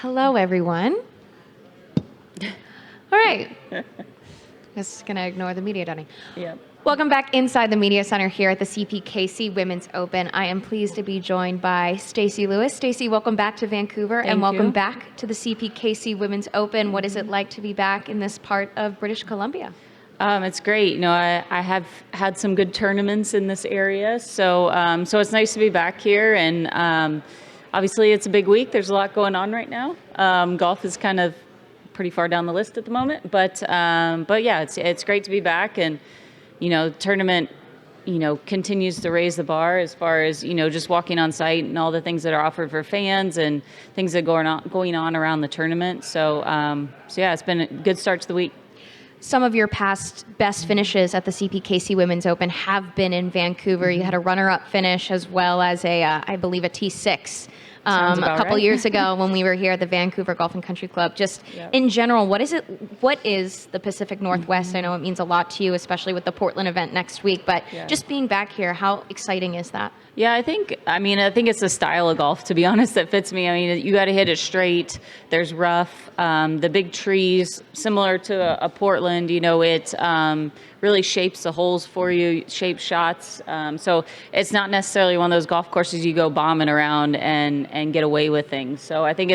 Hello, everyone. All right. Just going to ignore the media, Donnie. Yep. Welcome back inside the Media Center here at the CPKC Women's Open. I am pleased to be joined by Stacy Lewis. Stacy, welcome back to Vancouver and welcome back to the CPKC Women's Open. What is it like to be back in this part of British Columbia? It's great. You know, I have had some good tournaments in this area, so it's nice to be back here. And obviously, it's a big week. There's a lot going on right now. Golf is kind of pretty far down the list at the moment, but yeah, it's great to be back. And you know, tournament, you know, continues to raise the bar as far as, you know, just walking on site and all the things that are offered for fans and things that are going on around the tournament. So yeah, it's been a good start to the week. Some of your past best finishes at the CPKC Women's Open have been in Vancouver. You had a runner-up finish as well as I believe a T6 a couple years ago when we were here at the Vancouver Golf and Country Club. Just in general, what is the Pacific Northwest? I know it means a lot to you, especially with the Portland event next week, but just being back here, how exciting is that? Yeah, I think it's the style of golf, to be honest, that fits me. I mean, you got to hit it straight. There's rough. The big trees, similar to a Portland, you know, it really shapes the holes for you, shapes shots. So it's not necessarily one of those golf courses you go bombing around and get away with things. So I think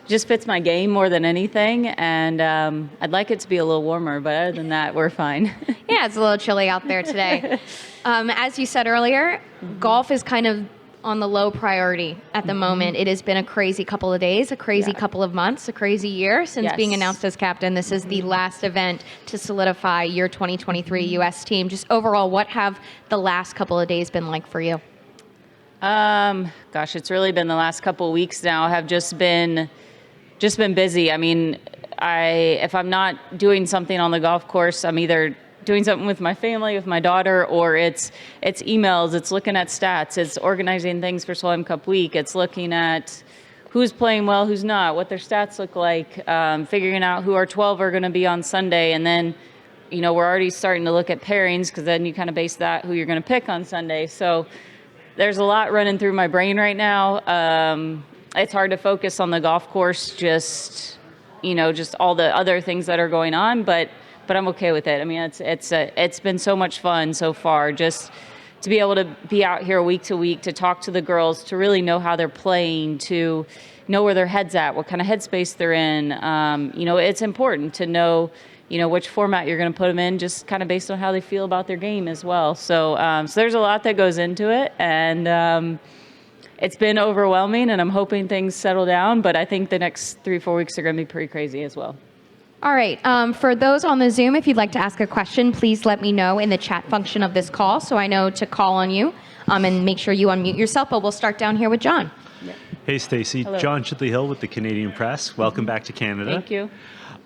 just fits my game more than anything, and I'd like it to be a little warmer, but other than that, we're fine. Yeah, it's a little chilly out there today. As you said earlier, golf is kind of on the low priority at the moment. It has been a crazy couple of days, a crazy couple of months, a crazy year since being announced as captain. This is the last event to solidify your 2023 U.S. team. Just overall, what have the last couple of days been like for you? Gosh, it's really been the last couple of weeks now. Have just been busy. I mean, if I'm not doing something on the golf course, I'm either doing something with my family, with my daughter, or it's emails, it's looking at stats, it's organizing things for Solheim Cup week, it's looking at who's playing well, who's not, what their stats look like, figuring out who our 12 are going to be on Sunday, and then, you know, we're already starting to look at pairings because then you kind of base that who you're going to pick on Sunday. So there's a lot running through my brain right now. It's hard to focus on the golf course, just all the other things that are going on, but I'm okay with it. I mean, it's been so much fun so far, just to be able to be out here week to week, to talk to the girls, to really know how they're playing, to know where their head's at, what kind of headspace they're in. You know, it's important to know, you know, which format you're going to put them in, just kind of based on how they feel about their game as well. So there's a lot that goes into it, and it's been overwhelming, and I'm hoping things settle down, but I think the next 3-4 weeks are going to be pretty crazy as well. All right. For those on the Zoom, if you'd like to ask a question, please let me know in the chat function of this call so I know to call on you, and make sure you unmute yourself. But we'll start down here with John. Hey, Stacy. John Chidley-Hill with the Canadian Press. Welcome back to Canada. Thank you.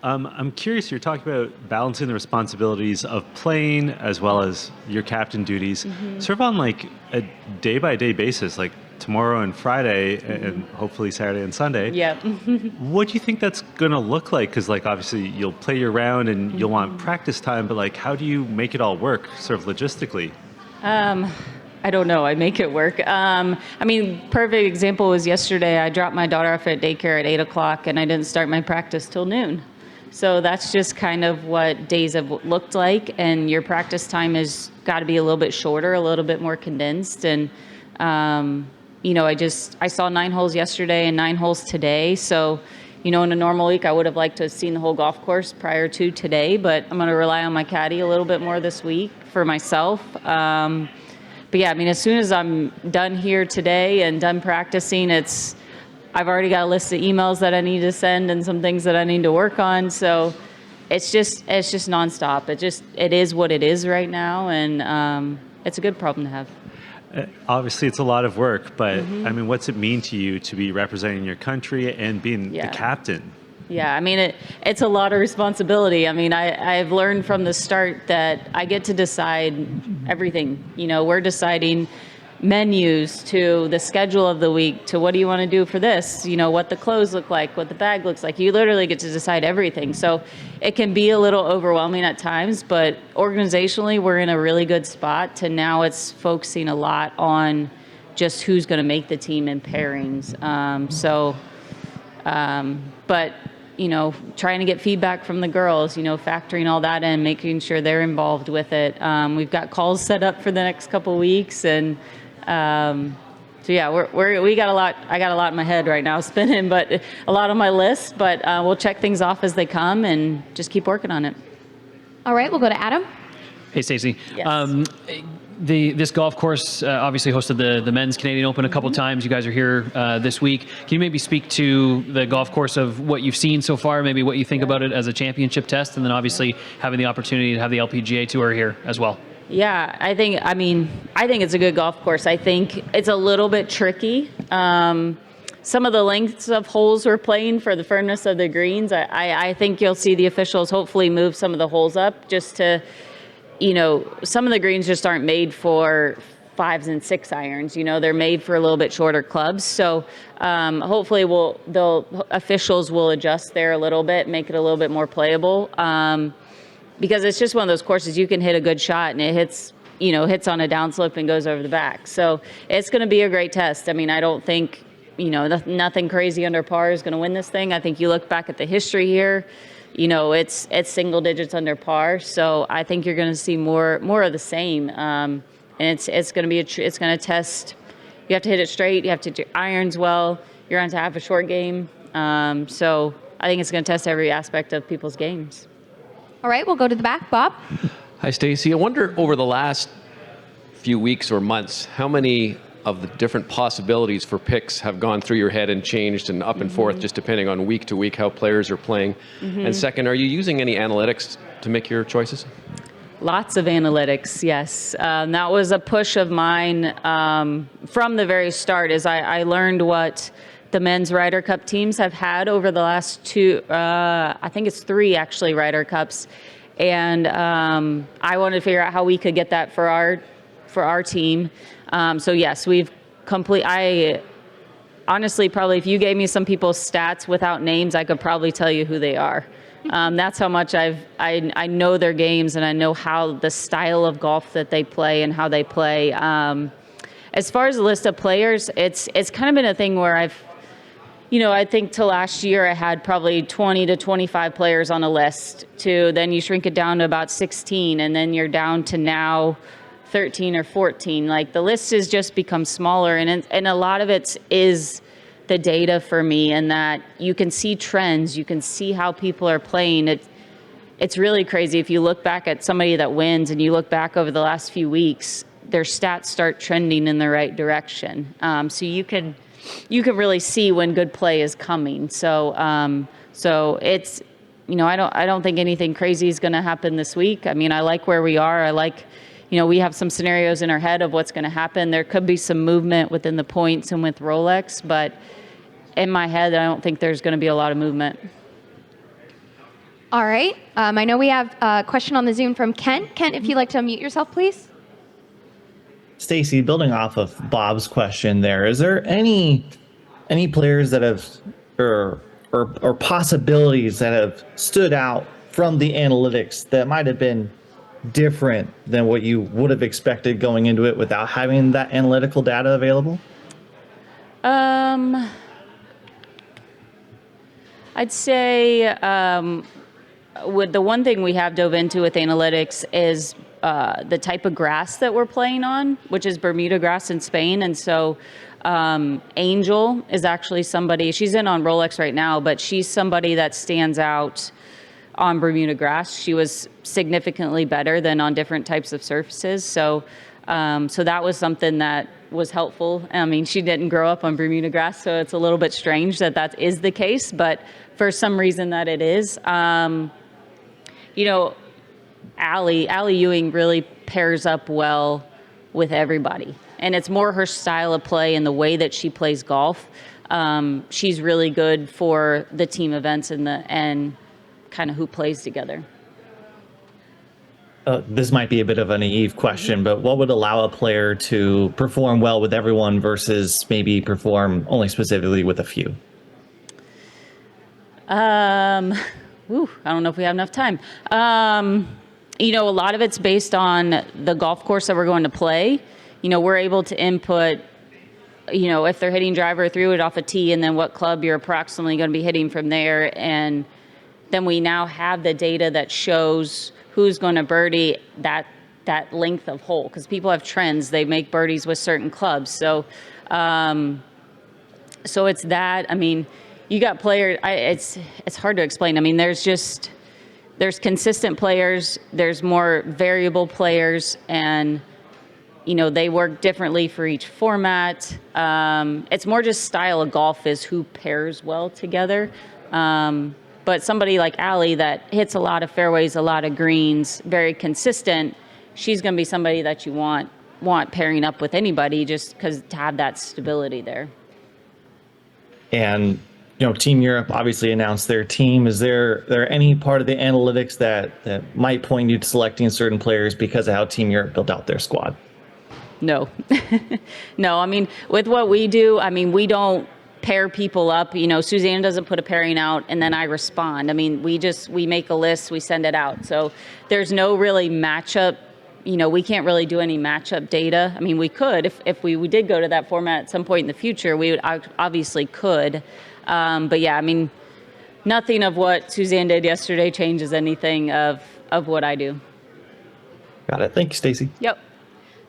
I'm curious, you're talking about balancing the responsibilities of playing as well as your captain duties, sort of on like a day-by-day basis, like tomorrow and Friday and hopefully Saturday and Sunday. Yeah. What do you think that's going to look like? Because like obviously you'll play your round and you'll want practice time, but like how do you make it all work sort of logistically? I don't know. I make it work. I mean, perfect example was yesterday. I dropped my daughter off at daycare at 8 o'clock and I didn't start my practice till noon. So that's just kind of what days have looked like. And your practice time has got to be a little bit shorter, a little bit more condensed. And, you know, I saw 9 holes yesterday and 9 holes today. So, you know, in a normal week, I would have liked to have seen the whole golf course prior to today, but I'm going to rely on my caddy a little bit more this week for myself. But yeah, I mean, as soon as I'm done here today and done practicing, I've already got a list of emails that I need to send and some things that I need to work on. So it's just nonstop. It is what it is right now. And it's a good problem to have. Obviously, it's a lot of work, but I mean, what's it mean to you to be representing your country and being the captain? Yeah, I mean, it's a lot of responsibility. I mean, I've learned from the start that I get to decide everything. You know, we're deciding menus to the schedule of the week to what do you want to do for this, you know, what the clothes look like, what the bag looks like. You literally get to decide everything. So it can be a little overwhelming at times, but organizationally we're in a really good spot to now it's focusing a lot on just who's going to make the team in pairings. So But, trying to get feedback from the girls, factoring all that in, making sure they're involved with it. We've got calls set up for the next couple weeks, and so yeah, we got a lot. I got a lot in my head right now spinning, but a lot on my list. But we'll check things off as they come and just keep working on it. All right, we'll go to Adam. Hey, Stacy. Yes. This golf course obviously hosted the Men's Canadian Open a couple times. You guys are here this week. Can you maybe speak to the golf course of what you've seen so far, maybe what you think about it as a championship test, and then obviously having the opportunity to have the LPGA Tour here as well? Yeah, I think it's a good golf course. I think it's a little bit tricky. Some of the lengths of holes we're playing for the firmness of the greens, I think you'll see the officials hopefully move some of the holes up just to, some of the greens just aren't made for 5s and 6 irons. They're made for a little bit shorter clubs. So hopefully officials will adjust there a little bit, make it a little bit more playable. Because it's just one of those courses you can hit a good shot and it hits on a downslope and goes over the back. So it's going to be a great test. I mean, I don't think, nothing crazy under par is going to win this thing. I think you look back at the history here, it's single digits under par. So I think you're going to see more of the same. And it's going to it's going to test. You have to hit it straight. You have to do irons well. You're going to have a short game. So I think it's going to test every aspect of people's games. All right, we'll go to the back. Bob? Hi, Stacy. I wonder over the last few weeks or months, how many of the different possibilities for picks have gone through your head and changed and up and forth, just depending on week to week how players are playing? And second, are you using any analytics to make your choices? Lots of analytics, yes. That was a push of mine from the very start, as I learned what the men's Ryder Cup teams have had over the last I think it's 3 actually, Ryder Cups. And I wanted to figure out how we could get that for our team. So yes, I honestly, probably if you gave me some people's stats without names, I could probably tell you who they are. That's how much I know their games, and I know how the style of golf that they play and how they play. As far as the list of players, it's kind of been a thing where I think till last year I had probably 20 to 25 players on a list, then you shrink it down to about 16, and then you're down to now 13 or 14. Like, the list has just become smaller, and a lot of it is the data for me, and that you can see trends, you can see how people are playing. It's really crazy. If you look back at somebody that wins and you look back over the last few weeks, their stats start trending in the right direction. So you can really see when good play is coming. So it's, I don't think anything crazy is going to happen this week. I mean, I like where we are. I like, we have some scenarios in our head of what's going to happen. There could be some movement within the points and with Rolex, but in my head, I don't think there's going to be a lot of movement. All right. I know we have a question on the Zoom from Kent. Kent, if you'd like to unmute yourself, please. Stacy, building off of Bob's question there, is there any players that have or possibilities that have stood out from the analytics that might have been different than what you would have expected going into it without having that analytical data available? I'd say with the one thing we have dove into with analytics is the type of grass that we're playing on, which is Bermuda grass in Spain. And so Angel is actually somebody, she's in on Rolex right now, but she's somebody that stands out on Bermuda grass. She was significantly better than on different types of surfaces. So that was something that was helpful. I mean, she didn't grow up on Bermuda grass, so it's a little bit strange that is the case, but for some reason that it is. Allie Ewing really pairs up well with everybody, and it's more her style of play and the way that she plays golf. She's really good for the team events and kind of who plays together. This might be a bit of a naive question, but what would allow a player to perform well with everyone versus maybe perform only specifically with a few? I don't know if we have enough time. A lot of it's based on the golf course that we're going to play. We're able to input if they're hitting driver, through it off a tee, and then what club you're approximately going to be hitting from there. And then we now have the data that shows who's going to birdie that length of hole, because people have trends. They make birdies with certain clubs. So it's that. I mean, you got players. It's hard to explain. I mean, there's consistent players. There's more variable players, and they work differently for each format. It's more just style of golf is who pairs well together. But somebody like Allie that hits a lot of fairways, a lot of greens, very consistent, she's going to be somebody that you want pairing up with anybody, just because to have that stability there. And Team Europe obviously announced their team. Is there any part of the analytics that might point you to selecting certain players because of how Team Europe built out their squad? No. No, I mean, with what we do, I mean, we don't pair people up. Suzanne doesn't put a pairing out and then I respond. I mean, we make a list, we send it out. So there's no really matchup. We can't really do any matchup data. I mean, we could, if we did go to that format at some point in the future, we would obviously could. But yeah, I mean, nothing of what Suzanne did yesterday changes anything of what I do. Got it. Thank you, Stacy. Yep.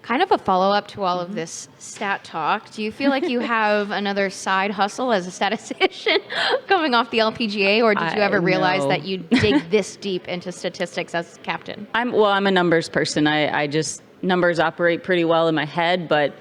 Kind of a follow-up to all of this stat talk. Do you feel like you have another side hustle as a statistician coming off the LPGA, or did you ever realize no. that you dig this deep into statistics as captain? I'm a numbers person. I just, numbers operate pretty well in my head, but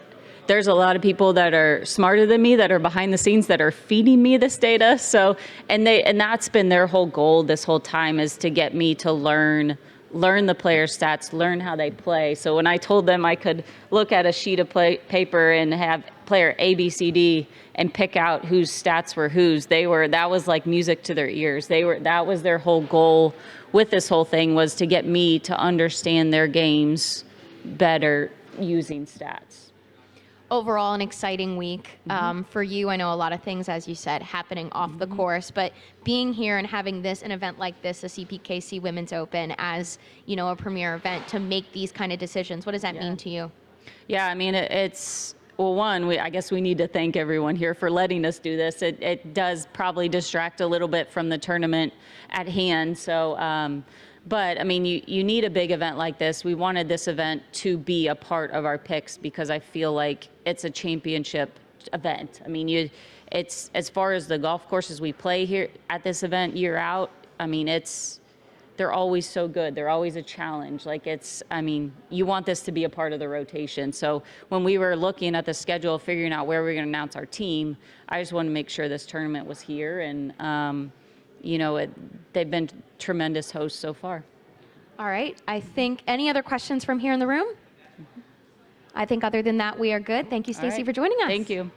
there's a lot of people that are smarter than me that are behind the scenes that are feeding me this data. So, and that's been their whole goal this whole time, is to get me to learn the player stats, learn how they play. So when I told them I could look at a sheet of paper and have player A, B, C, D and pick out whose stats were whose, that was like music to their ears. That was their whole goal with this whole thing, was to get me to understand their games better using stats. Overall, an exciting week for you. I know a lot of things, as you said, happening off the course, but being here and having an event like this, the CPKC Women's Open, as a premier event, to make these kind of decisions, what does that mean to you? Yeah, I mean, it's, well, I guess we need to thank everyone here for letting us do this. It does probably distract a little bit from the tournament at hand. So, but I mean, you need a big event like this. We wanted this event to be a part of our picks because I feel like it's a championship event. I mean, it's, as far as the golf courses we play here at this event year out, I mean, they're always so good. They're always a challenge. Like I mean, you want this to be a part of the rotation. So when we were looking at the schedule, figuring out where we're going to announce our team, I just wanted to make sure this tournament was here. And, they've been tremendous hosts so far. All right. I think, any other questions from here in the room? I think other than that, we are good. Thank you, Stacy, right. for joining us. Thank you.